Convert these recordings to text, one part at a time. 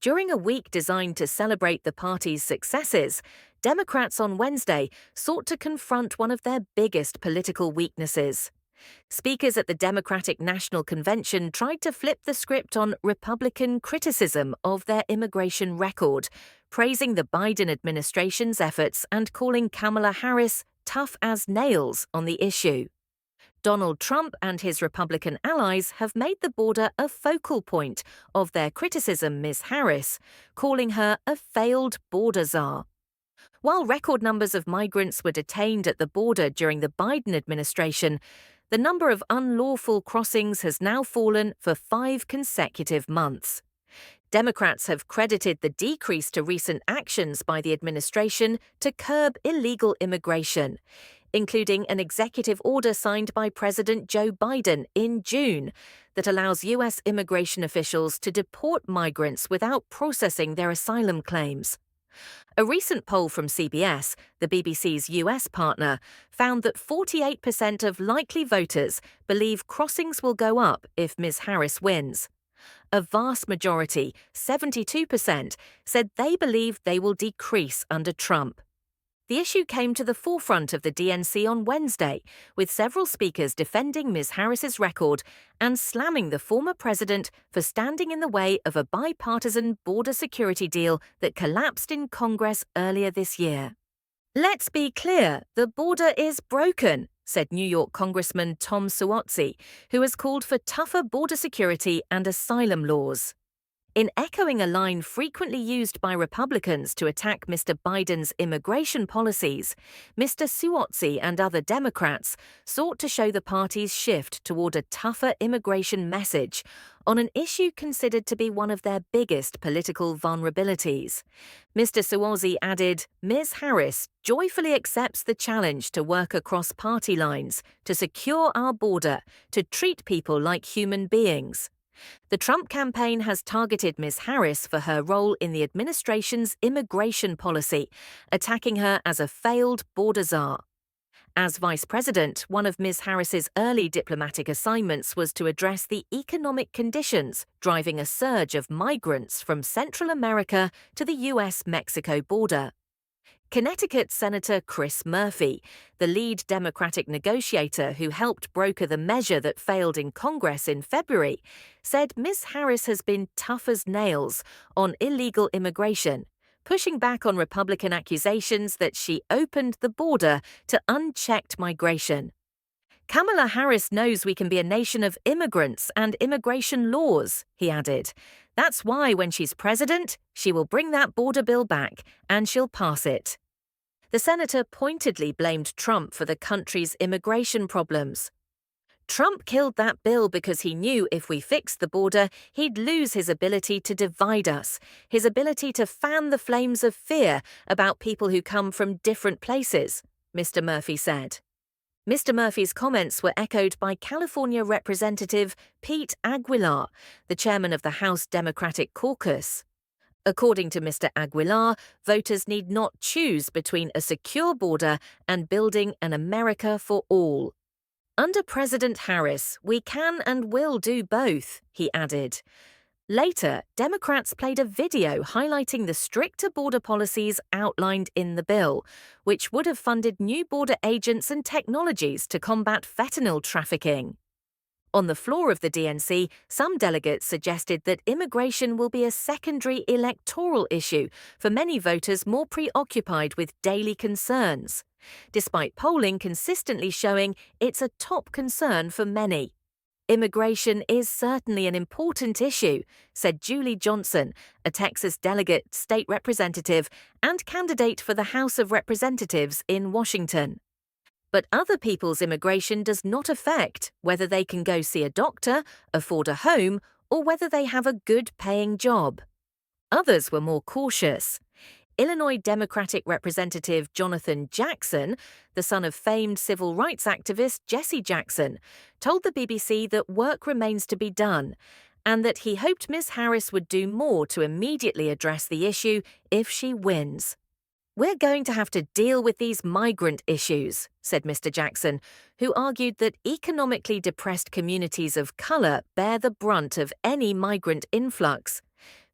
During a week designed to celebrate the party's successes, Democrats on Wednesday sought to confront one of their biggest political weaknesses. Speakers at the Democratic National Convention tried to flip the script on Republican criticism of their immigration record, praising the Biden administration's efforts and calling Kamala Harris tough as nails on the issue. Donald Trump and his Republican allies have made the border a focal point of their criticism, Ms. Harris, calling her a failed border czar. While record numbers of migrants were detained at the border during the Biden administration, the number of unlawful crossings has now fallen for 5 consecutive months. Democrats have credited the decrease to recent actions by the administration to curb illegal immigration, including an executive order signed by President Joe Biden in June that allows U.S. immigration officials to deport migrants without processing their asylum claims. A recent poll from CBS, the BBC's U.S. partner, found that 48% of likely voters believe crossings will go up if Ms. Harris wins. A vast majority, 72%, said they believe they will decrease under Trump. The issue came to the forefront of the DNC on Wednesday, with several speakers defending Ms. Harris's record and slamming the former president for standing in the way of a bipartisan border security deal that collapsed in Congress earlier this year. "Let's be clear, the border is broken," said New York Congressman Tom Suozzi, who has called for tougher border security and asylum laws. In echoing a line frequently used by Republicans to attack Mr. Biden's immigration policies, Mr. Suozzi and other Democrats sought to show the party's shift toward a tougher immigration message on an issue considered to be one of their biggest political vulnerabilities. Mr. Suozzi added, "Ms. Harris joyfully accepts the challenge to work across party lines, to secure our border, to treat people like human beings." The Trump campaign has targeted Ms. Harris for her role in the administration's immigration policy, attacking her as a failed border czar. As vice president, one of Ms. Harris's early diplomatic assignments was to address the economic conditions driving a surge of migrants from Central America to the U.S.-Mexico border. Connecticut Senator Chris Murphy, the lead Democratic negotiator who helped broker the measure that failed in Congress in February, said Ms. Harris has been tough as nails on illegal immigration, pushing back on Republican accusations that she opened the border to unchecked migration. "Kamala Harris knows we can be a nation of immigrants and immigration laws," he added. "That's why when she's president, she will bring that border bill back and she'll pass it." The senator pointedly blamed Trump for the country's immigration problems. "Trump killed that bill because he knew if we fixed the border, he'd lose his ability to divide us, his ability to fan the flames of fear about people who come from different places," Mr. Murphy said. Mr. Murphy's comments were echoed by California Representative Pete Aguilar, the chairman of the House Democratic Caucus. According to Mr. Aguilar, voters need not choose between a secure border and building an America for all. "Under President Harris, we can and will do both," he added. Later, Democrats played a video highlighting the stricter border policies outlined in the bill, which would have funded new border agents and technologies to combat fentanyl trafficking. On the floor of the DNC, some delegates suggested that immigration will be a secondary electoral issue for many voters more preoccupied with daily concerns, despite polling consistently showing it's a top concern for many. "Immigration is certainly an important issue," said Julie Johnson, a Texas delegate, state representative, and candidate for the House of Representatives in Washington. "But other people's immigration does not affect whether they can go see a doctor, afford a home, or whether they have a good-paying job." Others were more cautious. Illinois Democratic Representative Jonathan Jackson, the son of famed civil rights activist Jesse Jackson, told the BBC that work remains to be done and that he hoped Ms. Harris would do more to immediately address the issue if she wins. "We're going to have to deal with these migrant issues," said Mr. Jackson, who argued that economically depressed communities of color bear the brunt of any migrant influx.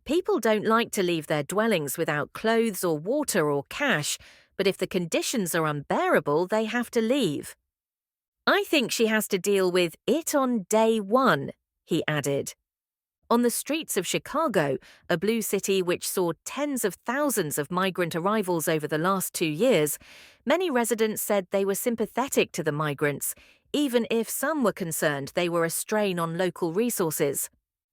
People don't like to leave their dwellings without clothes or water or cash, but if the conditions are unbearable, they have to leave. I think she has to deal with it on day one, he added. On the streets of Chicago, a blue city which saw tens of thousands of migrant arrivals over the last 2 years, many residents said they were sympathetic to the migrants, even if some were concerned they were a strain on local resources.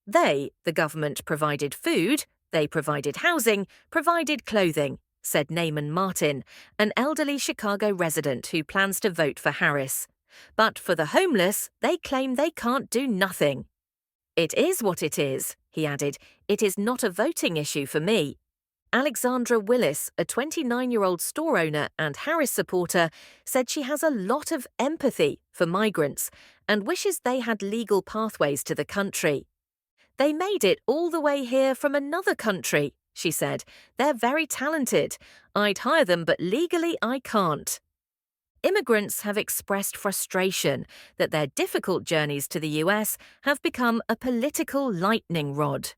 The government, provided food, they provided housing, provided clothing, said Naaman Martin, an elderly Chicago resident who plans to vote for Harris. But for the homeless, they claim they can't do nothing. It is what it is, he added. It is not a voting issue for me. Alexandra Willis, a 29-year-old store owner and Harris supporter, said she has a lot of empathy for migrants and wishes they had legal pathways to the country. They made it all the way here from another country, she said. They're very talented. I'd hire them, but legally I can't. Immigrants have expressed frustration that their difficult journeys to the US have become a political lightning rod.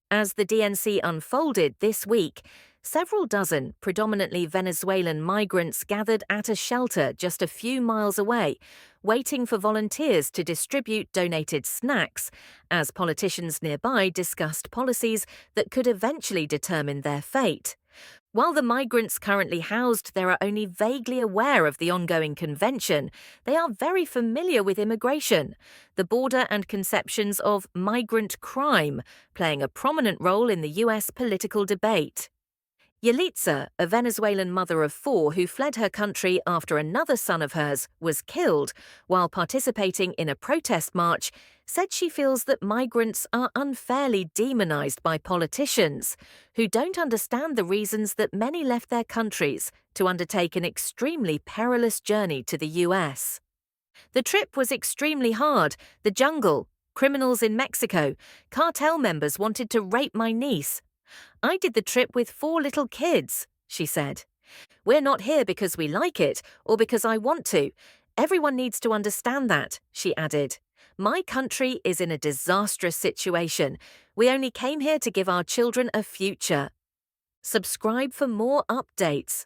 As the DNC unfolded this week, several dozen predominantly Venezuelan migrants gathered at a shelter just a few miles away, waiting for volunteers to distribute donated snacks, as politicians nearby discussed policies that could eventually determine their fate. While the migrants currently housed there are only vaguely aware of the ongoing convention, they are very familiar with immigration, the border and conceptions of migrant crime playing a prominent role in the US political debate. Yalitza, a Venezuelan mother of 4 who fled her country after another son of hers was killed while participating in a protest march, said she feels that migrants are unfairly demonized by politicians who don't understand the reasons that many left their countries to undertake an extremely perilous journey to the US. The trip was extremely hard. The jungle, criminals in Mexico, cartel members wanted to rape my niece. I did the trip with 4 little kids, she said. We're not here because we like it or because I want to. Everyone needs to understand that, she added. My country is in a disastrous situation. We only came here to give our children a future. Subscribe for more updates.